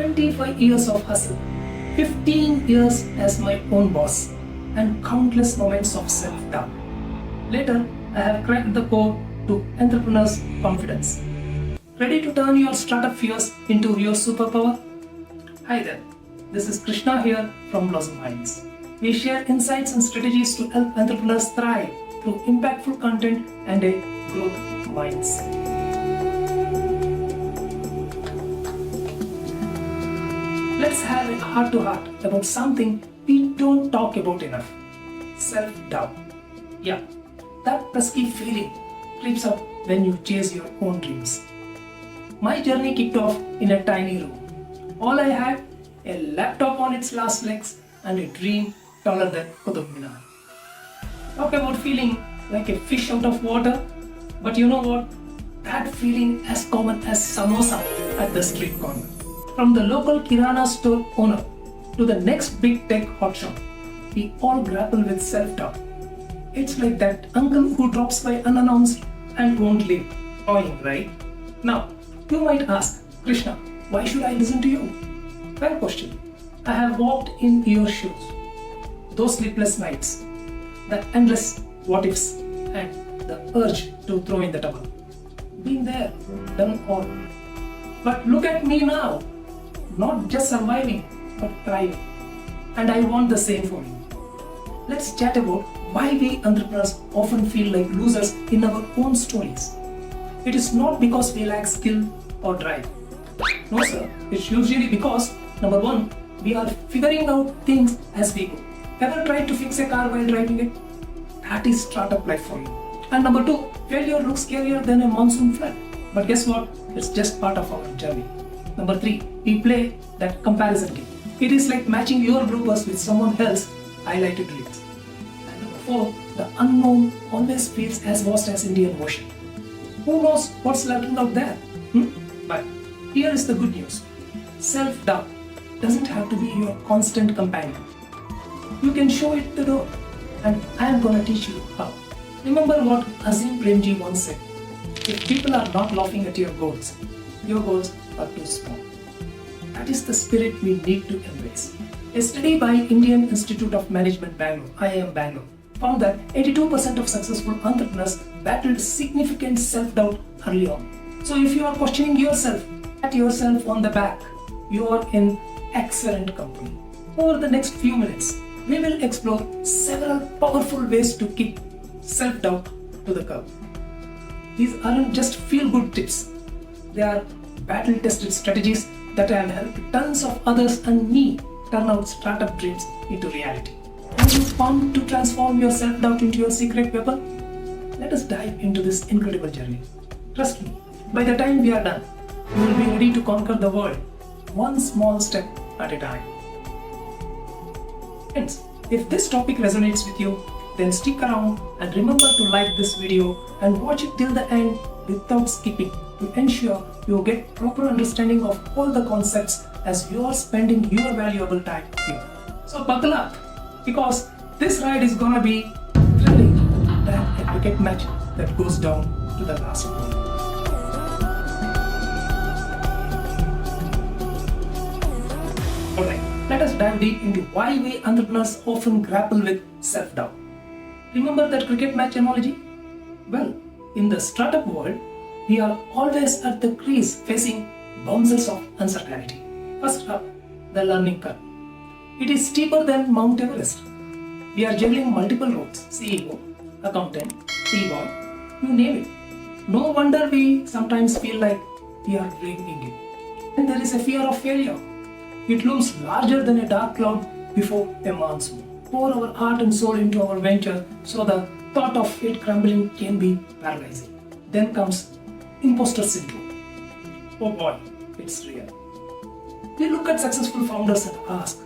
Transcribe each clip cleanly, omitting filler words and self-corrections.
25 years of hustle, 15 years as my own boss, and countless moments of self-doubt. Later, I have cracked the code to entrepreneur's confidence. Ready to turn your startup fears into your superpower? Hi there, this is Krishna here from Blossom Minds. We share insights and strategies to help entrepreneurs thrive through impactful content and a growth mindset. Let's have a heart-to-heart about something we don't talk about enough. Self-doubt. Yeah, that pesky feeling creeps up when you chase your own dreams. My journey kicked off in a tiny room. All I had, a laptop on its last legs and a dream taller than Qutub Minar. Talk about feeling like a fish out of water, but you know what? That feeling as common as samosa at the street corner. From the local kirana store owner to the next big tech hotshot, we all grapple with self-doubt. It's like that uncle who drops by unannounced and won't leave. Annoying, right? Now, you might ask, Krishna, why should I listen to you? Fair question. I have walked in your shoes. Those sleepless nights, the endless what ifs, and the urge to throw in the towel. Been there, done all. But look at me now. Not just surviving, but thriving. And I want the same for you. Let's chat about why we entrepreneurs often feel like losers in our own stories. It is not because we lack skill or drive. No sir, it's usually because, number one, we are figuring out things as we go. Ever tried to fix a car while driving it? That is startup life for you. And number two, failure looks scarier than a monsoon flood. But guess what? It's just part of our journey. Number three, we play that comparison game. It is like matching your bloopers with someone else's highlighted reels. And number four, the unknown always feels as vast as Indian Ocean. Who knows what's lurking out there? But here is the good news. Self-doubt doesn't have to be your constant companion. You can show it the door, and I am going to teach you how. Remember what Azim Premji once said, if people are not laughing at your goals are too small. That is the spirit we need to embrace. A study by Indian Institute of Management Bangalore, IIM Bangalore, found that 82% of successful entrepreneurs battled significant self-doubt early on. So if you are questioning yourself, pat yourself on the back, you are in excellent company. Over the next few minutes, we will explore several powerful ways to kick self-doubt to the curb. These aren't just feel-good tips. They are battle-tested strategies that have helped tons of others and me turn out startup dreams into reality. Are you pumped to transform your self-doubt into your secret weapon? Let us dive into this incredible journey. Trust me, by the time we are done, you will be ready to conquer the world, one small step at a time. Friends, if this topic resonates with you, then stick around and remember to like this video and watch it till the end without skipping to ensure you get proper understanding of all the concepts as you are spending your valuable time here. So buckle up, because this ride is gonna be thrilling than a cricket match that goes down to the last ball. Alright, let us dive deep into why we entrepreneurs often grapple with self-doubt. Remember that cricket match analogy? Well, in the startup world, we are always at the crease facing bouncers of uncertainty. First up, the learning curve. It is steeper than Mount Everest. We are juggling multiple roles, CEO, accountant, T-boy, you name it. No wonder we sometimes feel like we are dreaming it. And there is a fear of failure. It looms larger than a dark cloud before a monsoon. Pour our heart and soul into our venture, so the thought of it crumbling can be paralyzing. Then comes imposter syndrome. Oh boy, it's real. We look at successful founders and ask,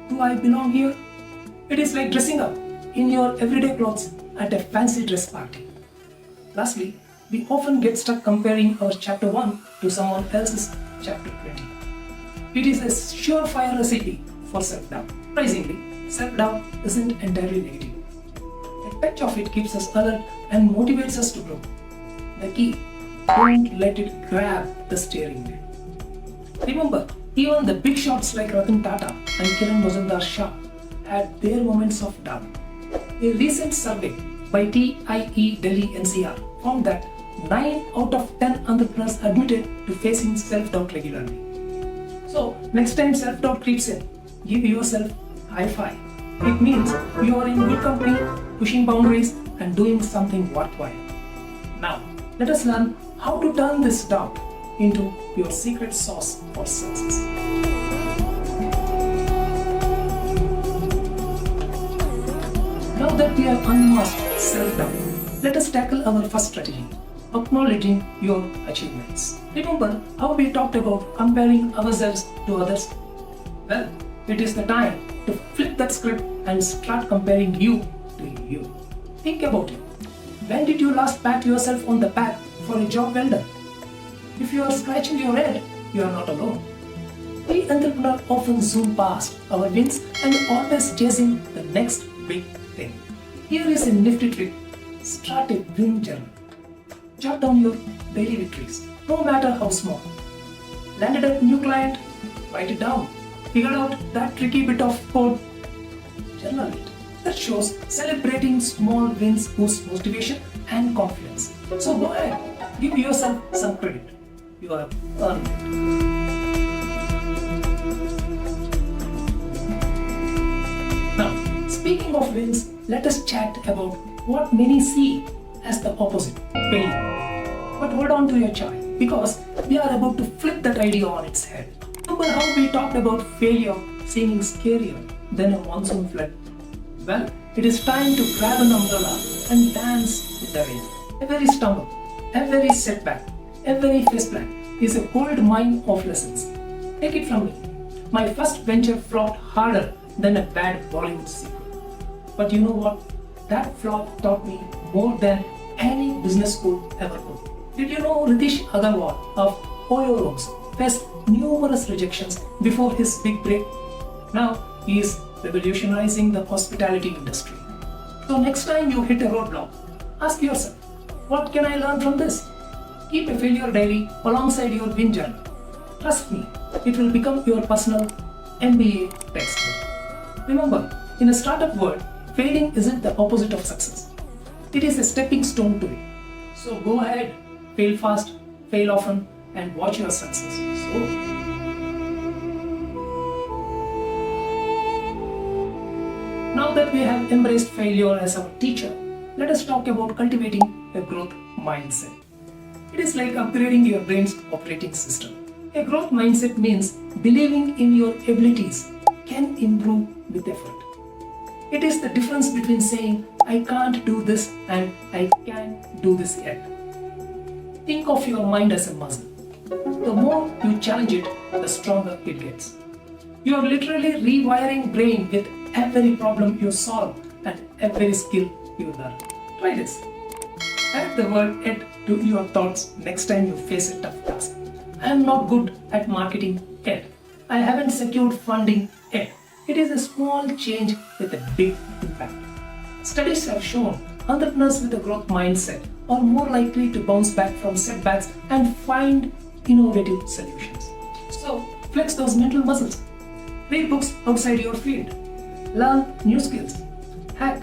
do I belong here? It is like dressing up in your everyday clothes at a fancy dress party. Lastly, we often get stuck comparing our chapter 1 to someone else's chapter 20. It is a surefire recipe for self-doubt. Surprisingly, self-doubt isn't entirely negative. A touch of it keeps us alert and motivates us to grow. The key, don't let it grab the steering wheel. Remember, Even the big shots like Ratan Tata and Kiran Mazumdar-Shaw had their moments of doubt. A recent survey by TIE Delhi NCR found that 9 out of 10 entrepreneurs admitted to facing self-doubt regularly. So, next time self-doubt creeps in, give yourself a high five. It means you are in good company, pushing boundaries and doing something worthwhile. Now, let us learn how to turn this doubt into your secret sauce for success. Now that we have unmasked self-doubt, let us tackle our first strategy, acknowledging your achievements. Remember how we talked about comparing ourselves to others? Well, it is the time to flip that script and start comparing you to you. Think about it. When did you last pat yourself on the back for a job well done? If you are scratching your head, you are not alone. We entrepreneurs often zoom past our wins and always chasing the next big thing. Here is a nifty trick. Start a win journal. Jot down your daily victories, no matter how small. Landed a new client, write it down. Figured out that tricky bit of code, journal it. That shows celebrating small wins boosts motivation and confidence. So go ahead, give yourself some credit. You are earned it. Now, speaking of wins, let us chat about what many see as the opposite, failure. But hold on to your chai, because we are about to flip that idea on its head. Remember how we talked about failure seeming scarier than a monsoon flood? Well, it is time to grab an umbrella and dance with the rain. Every stumble, every setback, every faceplant is a gold mine of lessons. Take it from me. My first venture flopped harder than a bad Bollywood sequel. But you know what? That flop taught me more than any business school ever could. Did you know Ritesh Agarwal of Oyo Rooms faced numerous rejections before his big break? Now he is revolutionizing the hospitality industry. So next time you hit a roadblock, ask yourself, what can I learn from this? Keep a failure diary alongside your win journal. Trust me, it will become your personal MBA textbook. Remember, in a startup world, failing isn't the opposite of success. It is a stepping stone to it. So go ahead, fail fast, fail often, and watch your success. So, now that we have embraced failure as our teacher, let us talk about cultivating a growth mindset. It is like upgrading your brain's operating system. A growth mindset means believing in your abilities can improve with effort. It is the difference between saying, I can't do this and I can do this yet. Think of your mind as a muscle. The more you challenge it, the stronger it gets. You are literally rewiring brain with every problem you solve and every skill you learn. Try this. Add the word "yet" to your thoughts next time you face a tough task. I am not good at marketing yet. I haven't secured funding yet. It is a small change with a big impact. Studies have shown entrepreneurs with a growth mindset are more likely to bounce back from setbacks and find innovative solutions. So, flex those mental muscles. Read books outside your field. Learn new skills. Hack.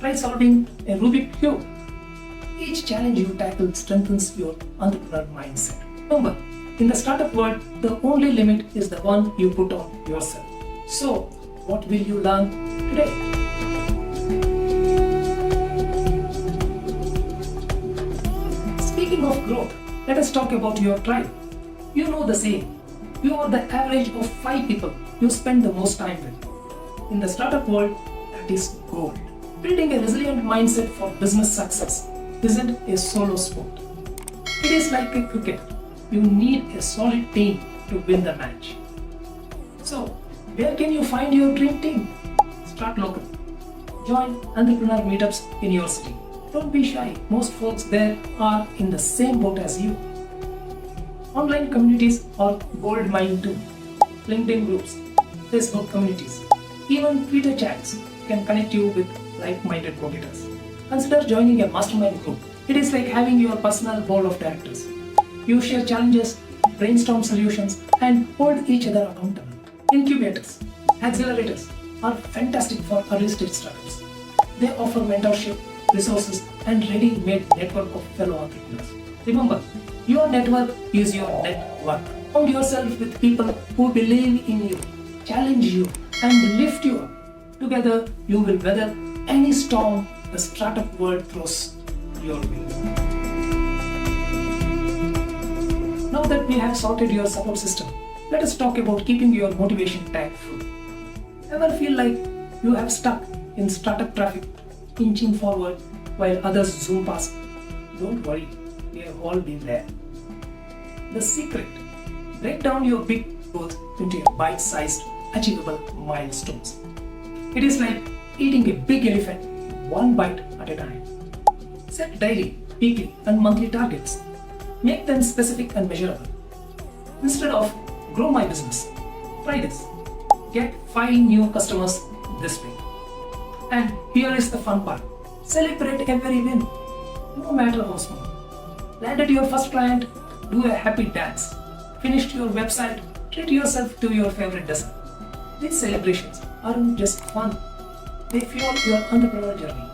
Try solving a Rubik's Cube. Each challenge you tackle strengthens your entrepreneur mindset. Remember, in the startup world, the only limit is the one you put on yourself. So, what will you learn today? Speaking of growth, let us talk about your tribe. You know the saying, you are the average of 5 people you spend the most time with. In the startup world, that is gold. Building a resilient mindset for business success isn't a solo sport. It is like a cricket. You need a solid team to win the match. So, where can you find your dream team? Start local. Join entrepreneur meetups in your city. Don't be shy. Most folks there are in the same boat as you. Online communities are gold mine too. LinkedIn groups, Facebook communities, even Twitter chats can connect you with like-minded go-getters. Consider joining a mastermind group. It is like having your personal board of directors. You share challenges, brainstorm solutions, and hold each other accountable. Incubators, accelerators are fantastic for early stage startups. They offer mentorship, resources, and ready-made network of fellow entrepreneurs. Remember, your network is your net worth. Surround yourself with people who believe in you, challenge you, and lift you up. Together, you will weather any storm the startup world throws your way. Now that we have sorted your support system, let us talk about keeping your motivation tank full. Ever feel like you have stuck in startup traffic, inching forward while others zoom past? Don't worry, we have all been there. The secret: break down your big goals into bite-sized, achievable milestones. It is like eating a big elephant one bite at a time. Set daily, weekly, and monthly targets. Make them specific and measurable. Instead of grow my business, try this. Get 5 new customers this week. And here is the fun part. Celebrate every win, no matter how small. Landed your first client, do a happy dance. Finished your website, treat yourself to your favorite dessert. These celebrations aren't just fun, they fuel your entrepreneurial journey.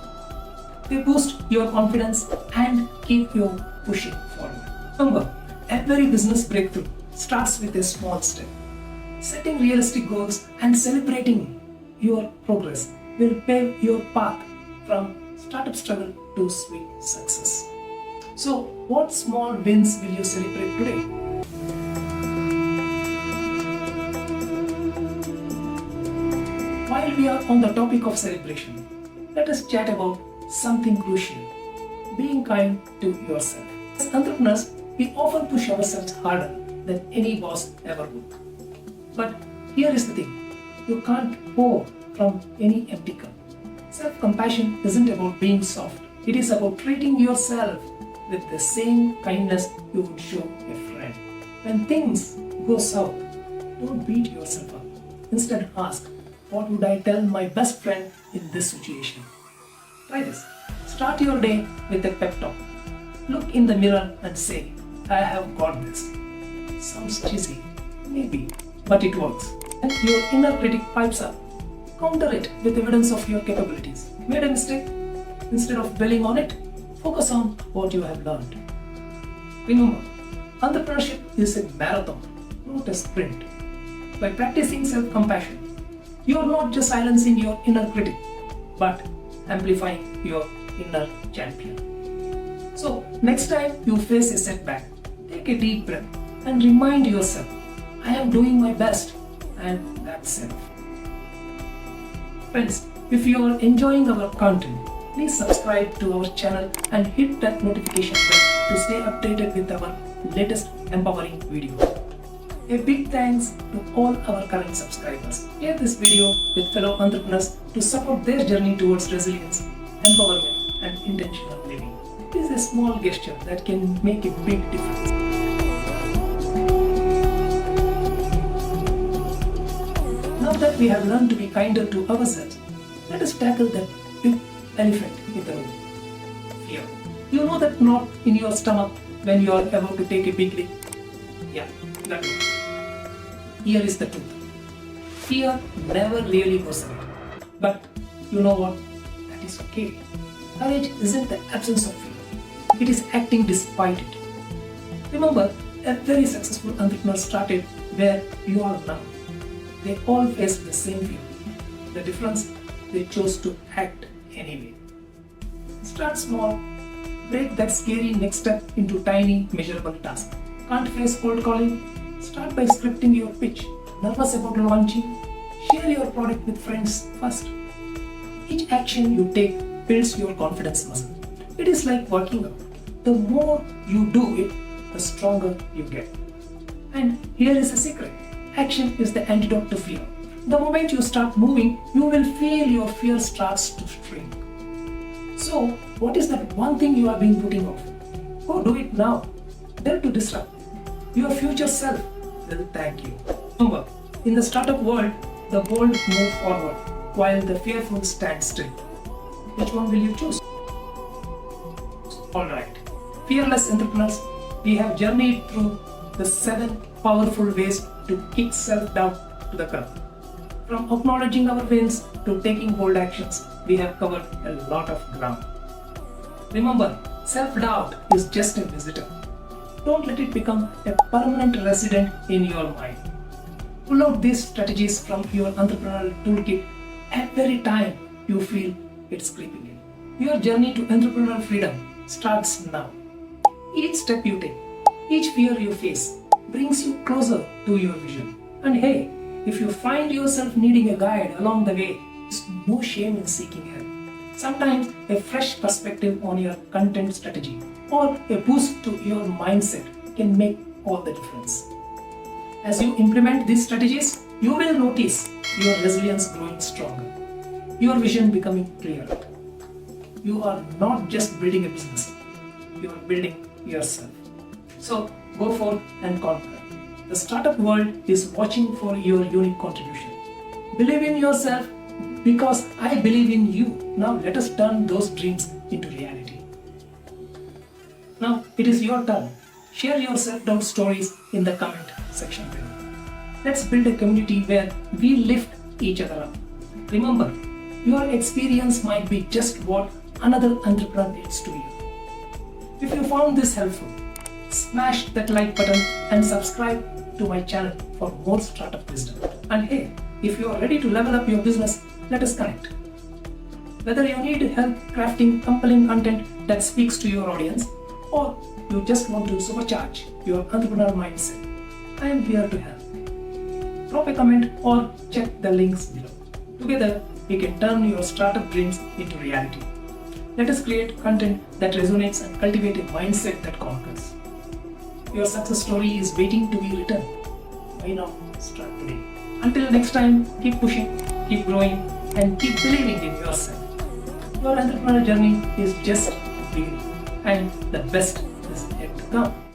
They boost your confidence and keep you pushing forward. Remember, every business breakthrough starts with a small step. Setting realistic goals and celebrating your progress will pave your path from startup struggle to sweet success. So, what small wins will you celebrate today? While we are on the topic of celebration, let us chat about something crucial: being kind to yourself. As entrepreneurs, we often push ourselves harder than any boss ever would. But here is the thing: you can't pour from any empty cup. Self-compassion isn't about being soft. It is about treating yourself with the same kindness you would show a friend. When things go south, don't beat yourself up. Instead, ask, what would I tell my best friend in this situation? Try this. Start your day with a pep talk. Look in the mirror and say, I have got this. Sounds cheesy, maybe, but it works. And your inner critic pipes up. Counter it with evidence of your capabilities. Made a mistake? Instead of dwelling on it, focus on what you have learned. Remember, entrepreneurship is a marathon, not a sprint. By practicing self-compassion, you are not just silencing your inner critic, but amplifying your inner champion. So, next time you face a setback, take a deep breath and remind yourself, I am doing my best, and that's enough. Friends, if you are enjoying our content, please subscribe to our channel and hit that notification bell to stay updated with our latest empowering videos. A big thanks to all our current subscribers. Share this video with fellow entrepreneurs to support their journey towards resilience, empowerment, and intentional living. It is a small gesture that can make a big difference. Now that we have learned to be kinder to ourselves, let us tackle that big elephant in the room: fear. You know that knot in your stomach when you are about to take a big leap? Yeah, that one. Here is the truth. Fear never really goes away. But you know what? That is okay. Courage isn't the absence of fear. It is acting despite it. Remember, a very successful entrepreneur started where you are now. They all faced the same fear. The difference, they chose to act anyway. Start small. Break that scary next step into tiny, measurable tasks. Can't face cold calling? Start by scripting your pitch. Nervous about launching? Share your product with friends first. Each action you take builds your confidence muscle. It is like working out. The more you do it, the stronger you get. And here is the secret. Action is the antidote to fear. The moment you start moving, you will feel your fear starts to shrink. So, what is that one thing you have been putting off? Go do it now. Dare to disrupt. Your future self will thank you. Remember, in the startup world, the bold move forward while the fearful stand still. Which one will you choose? Alright, fearless entrepreneurs, we have journeyed through the 7 powerful ways to kick self-doubt to the curb. From acknowledging our wins to taking bold actions, we have covered a lot of ground. Remember, self-doubt is just a visitor. Don't let it become a permanent resident in your mind. Pull out these strategies from your entrepreneurial toolkit every time you feel it's creeping in. Your journey to entrepreneurial freedom starts now. Each step you take, each fear you face, brings you closer to your vision. And hey, if you find yourself needing a guide along the way, there's no shame in seeking help. Sometimes a fresh perspective on your content strategy or a boost to your mindset can make all the difference. As you implement these strategies, you will notice your resilience growing stronger, your vision becoming clearer. You are not just building a business, you are building yourself. So go forth and conquer. The startup world is watching for your unique contribution. Believe in yourself because I believe in you. Now let us turn those dreams into reality. Now it is your turn. Share your self-doubt stories in the comment section below. Let's build a community where we lift each other up. Remember, your experience might be just what another entrepreneur needs to you. If you found this helpful, smash that like button and subscribe to my channel for more startup wisdom. And hey, if you are ready to level up your business, let us connect. Whether you need help crafting compelling content that speaks to your audience, or you just want to supercharge your entrepreneurial mindset, I am here to help. Drop a comment or check the links below. Together, we can turn your startup dreams into reality. Let us create content that resonates and cultivate a mindset that conquers. Your success story is waiting to be written. Why not start today? Until next time, keep pushing, keep growing, and keep believing in yourself. Your entrepreneurial journey is just beginning, and the best is yet to come.